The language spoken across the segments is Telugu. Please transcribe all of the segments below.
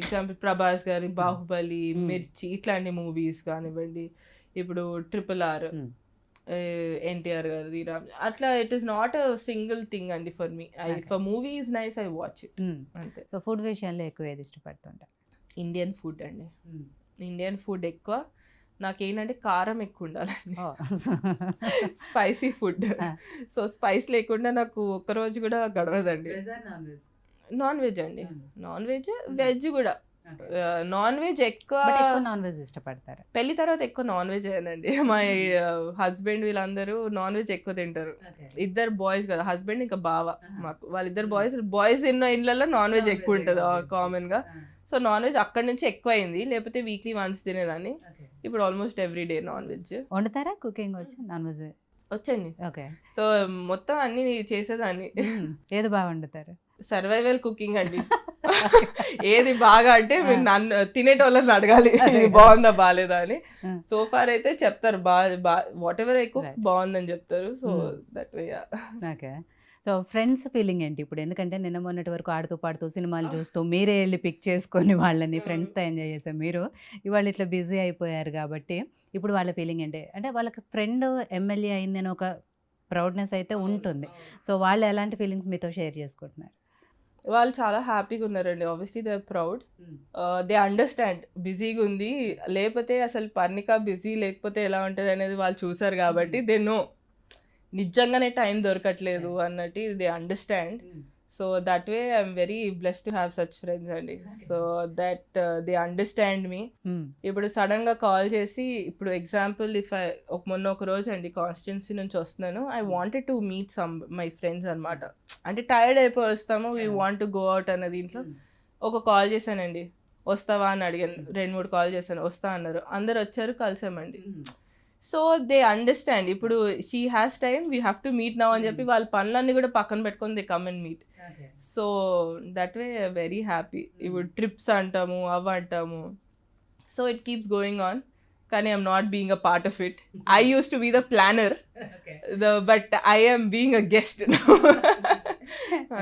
ఎగ్జాంపుల్ 'ప్రభాస్' గారి హ్మ్. 'బాహుబలి', హ్మ్. 'మిర్చి' ఇట్లాంటి మూవీస్ కానివ్వండి. ఇప్పుడు 'RRR' హ్మ్. ఎన్టీఆర్ గారిది అట్లా it is not a single thing అండి for me. Okay. For movie is nice, I watch it hmm. అంతే. సో ఫుడ్ విషయంలో ఎక్కువ ఏది ఇష్టపడుతుంటారు? ఇండియన్ ఫుడ్ అండి. హ్మ్. ఇండియన్ ఫుడ్ ఎక్కువ. నాకేంటంటే కారం ఎక్కువ ఉండాలండి. ఓహ్! Spicy food. ఆ! సో స్పైస్ లేకుండా నాకు ఒక్కరోజు కూడా గడవదండి. Veg or non veg? Non veg అండి. Hmm. Non veg, hmm. Veg కూడా. ఓకే. నాన్ వెజ్ ఎక్కువ. బట్ ఎక్కువ నాన్ వెజ్ ఇష్టపడతారా? పెళ్లి తర్వాత ఎక్కువ నాన్ వెజ్ అయ్యానండి. మా హస్బెండ్ వీళ్ళందరూ నాన్ వెజ్ ఎక్కువ తింటారు. ఓకే. ఇద్దరు బాయ్స్ కదా, హస్బెండ్ ఇంకా బావ. ఆహా! మాకు వాళ్ళిద్దరు హ్మ్. బాయ్స్ ఉన్న ఇళ్ళల్లో నాన్ వెజ్ నాన్ ఎక్కువ వెజ్జే ఉంటుంది ఆబ్వియస్లీ. కామన్ గా. ఆ! సో నాన్ వెజ్ అక్కడి నుంచి ఎక్కువ అయింది, లేకపోతే వీక్లీ వన్స్ తినేదాన్ని. ఓకే. ఇప్పుడు almost every day non veg వండుతారా? కుకింగ్ వచ్చా? Non veg? వచ్చండి. ఓకే. సో మొత్తం అన్ని చేసేదాన్ని. హ్మ్. ఏది బాగా వండుతారు? సర్వైవల్ కుకింగ్ అండి. ఓకే. ఏది బాగా అంటే ఆ! మీరు నన్ను తినేటోళ్ళని అడగాలి అదే ఇది కదా! బాగుందా బాగాలేదా అని. ఆ! సో ఫార్ అయితే చెప్తారు what ever I cook right. బాగుందని చెప్తారు. సో హ్మ్. That way. Okay. So friends feeling ఏంటి ఇప్పుడు? ఎందుకంటే నిన్న మొన్నటి వరకు ఆడుతూ, పాడుతూ, సినిమాలు చూస్తూ, మీరే ఎళ్లి పిక్ చేసుకొని వాళ్ళని ఫ్రెండ్స్‌తో ఎంజాయ్ చేసే మీరు, ఇవాళ ఇట్లా బిజీ అయిపోయారు కాబట్టి, ఇప్పుడు వాళ్ళ ఫీలింగ్ ఏంటి? అంటే వాళ్ళకి ఫ్రెండ్ ఎమ్మెల్యే అయిందని ఒక ప్రౌడ్‌నెస్ అయితే ఉంటుంది. సో వాళ్ళు ఎలాంటి ఫీలింగ్స్ మీతో షేర్ చేసుకుంటున్నారు? వాళ్ళు చాలా హ్యాపీగా ఉన్నారండి. Obviously they are proud. Hmm. They understand బిజీగా ఉంది, లేకపోతే అసలు పర్ణిక బిజీ లేకపోతే ఎలా ఉంటుంది అనేది వాళ్ళు చూసారు కాబట్టి దే నో నిజంగానే టైం దొరకట్లేదు అన్నట్టు దే అండర్స్టాండ్. హ్మ్. So that way I'm very blessed to have such friends అండి. సో దట్ దే అండర్స్టాండ్ మీ. హ్మ్. ఇప్పుడు సడన్గా కాల్ చేసి, ఇప్పుడు ఎగ్జాంపుల్ మొన్న ఒక రోజు అండి కాన్స్టిట్యున్సీ నుంచి వస్తున్నాను, I wanted to meet my friends అనమాట. అంటే టైర్డ్ అయిపోయి వస్తాము, we want to go out అన్న దీంట్లో ఒక కాల్ చేశానండి. వస్తావా అని అడిగాను, 2-3 కాల్ చేశాను, వస్తా అన్నారు. అందరు వచ్చారు, కలిసామండి. So they understand. ఇప్పుడు she has time, we have to meet now అని చెప్పి వాళ్ళ పనులన్నీ కూడా పక్కన పెట్టుకొని they come and meet. So that way very happy. ఇప్పుడు ట్రిప్స్ అంటాము, అవి అంటాము. So it keeps going on. కానీ I'm not being a part of it. I use to be the planner, but I am being a guest.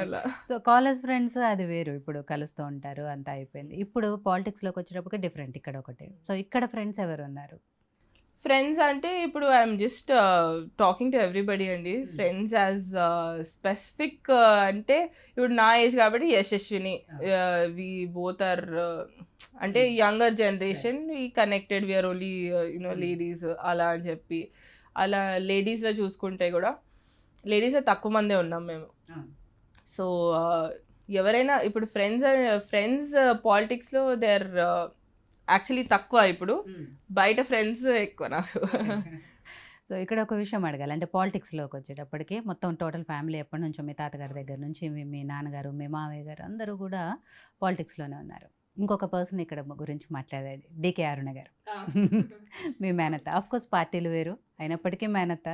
అలా. సో కాలేజ్ ఫ్రెండ్స్ అది వేరు. ఇప్పుడు కలుస్తూ ఉంటారు. అంతా అయిపోయింది. ఇప్పుడు పాలిటిక్స్‌లోకి వచ్చేటప్పటికి డిఫరెంట్ ఇక్కడ ఒకటి. సో ఇక్కడ ఫ్రెండ్స్ ఎవరున్నారు? ఫ్రెండ్స్ అంటే ఇప్పుడు I'm just talking to everybody అండి. ఫ్రెండ్స్ యాజ్ స్పెసిఫిక్ అంటే ఇప్పుడు నా ఏజ్ కాబట్టి యశస్విని, వి బోత్ ఆర్ అంటే younger generation, we connected, we are only ladies అలా అని చెప్పి. అలా లేడీస్లో చూసుకుంటే కూడా లేడీస్లో తక్కువ మందే ఉన్నాం మేము. సో ఎవరైనా ఇప్పుడు ఫ్రెండ్స్ పాలిటిక్స్లో దే ఆర్ యాక్చువల్లీ తక్కువ. ఇప్పుడు బయట ఫ్రెండ్స్ ఎక్కువ నాకు. సో ఇక్కడ ఒక విషయం అడగాలి. అంటే పాలిటిక్స్‌లోకి వచ్చేటప్పటికి మొత్తం టోటల్ ఫ్యామిలీ ఎప్పటినుంచో మీ తాతగారి దగ్గర నుంచి మీ నాన్నగారు, మీ మామయ్య గారు అందరూ కూడా పాలిటిక్స్‌లోనే ఉన్నారు. ఇంకొక పర్సన్ ఇక్కడ గురించి మాట్లాడాలి. డీకే అరుణ గారు. మీ మేనత్త. ఆఫ్‌కోర్స్ పార్టీలు వేరు. అయినప్పటికీ మేనత్త.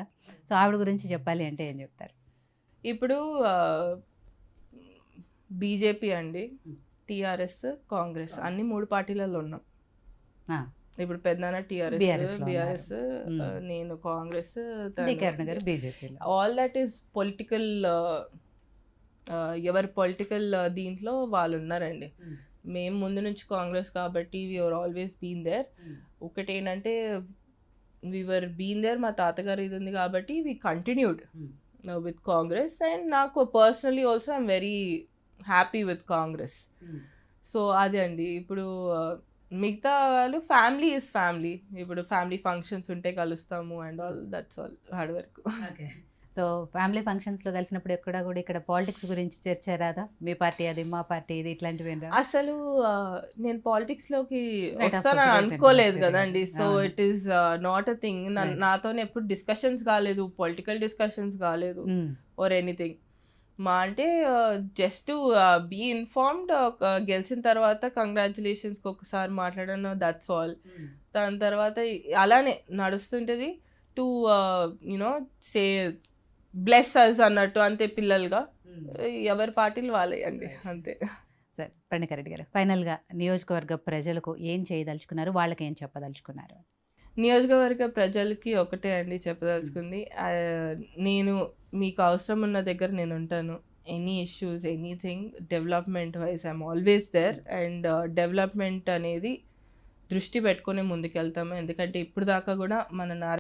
సో ఆవిడ గురించి చెప్పాలి అంటే ఏం చెప్తారు? ఇప్పుడు బీజేపీ అండి, టీఆర్ఎస్, కాంగ్రెస్ అన్ని 3 పార్టీలలో ఉన్నాం. ఆ! ఇప్పుడు పెద్దనాన్న టీఆర్ఎస్, బీఆర్ఎస్‌లో ఉన్నారు. బీఆర్ఎస్, నేను కాంగ్రెస్, డీకే అరుణ గారు బీజేపీలో. All that is political. ఎవరి పొలిటికల్ దీంట్లో వాళ్ళు ఉన్నారండి. మేము ముందు నుంచి కాంగ్రెస్ కాబట్టి వీఆర్ ఆల్వేస్ బీన్ దేర్. ఒకటేంటంటే వీఆర్ బీన్ దేర్, మా తాతగారు ఇది ఉంది కాబట్టి we continued with Congress. And నాకు personally also I'm very happy with Congress. So అదే అండి. ఇప్పుడు మిగతా వాళ్ళు ఫ్యామిలీ ఈజ్ ఫ్యామిలీ. ఇప్పుడు ఫ్యామిలీ ఫంక్షన్స్ ఉంటే కలుస్తాము and all, that's all, hard work. So family ఫంక్షన్స్‌లో కలిసినప్పుడు ఎక్కడ కూడా ఇక్కడ పాలిటిక్స్ గురించి చర్చ రాదా? మీ పార్టీ అది, మా పార్టీ ఇది ఇట్లాంటివి ఏం రావా? అసలు నేను పాలిటిక్స్లోకి Right, of వస్తానని course, అనుకోలేదు recently కదండి. సో అవును. It is not a thing. నాతోనే ఎప్పుడు డిస్కషన్స్ కాలేదు, పొలిటికల్ డిస్కషన్స్ కాలేదు ఆర్ ఎనీథింగ్. మా అంటే జస్ట్ టు బీ ఇన్ఫార్మ్డ్. గెలిచిన తర్వాత కంగ్రాచులేషన్స్కి ఒకసారి మాట్లాడాను, దట్స్ ఆల్. దాని తర్వాత అలానే నడుస్తుంటుంది. To you know say bless us అన్నట్టు, అంతే పిల్లలుగా. ఎవరి పార్టీలు వాళ్ళే అండి, అంతే. సరే ప్రణిక రెడ్డి గారు, ఫైనల్గా నియోజకవర్గ ప్రజలకు ఏం చేయదలుచుకున్నారు? వాళ్ళకి ఏం చెప్పదలుచుకున్నారు? నియోజకవర్గ ప్రజలకి ఒకటే అండి చెప్పదలుచుకుంది. నేను మీకు అవసరం ఉన్న దగ్గర నేను ఉంటాను. Any issues anything development wise I'm always there. And development అనేది దృష్టి పెట్టుకొని ముందుకెళ్తాము. ఎందుకంటే ఇప్పుడు దాకా కూడా మన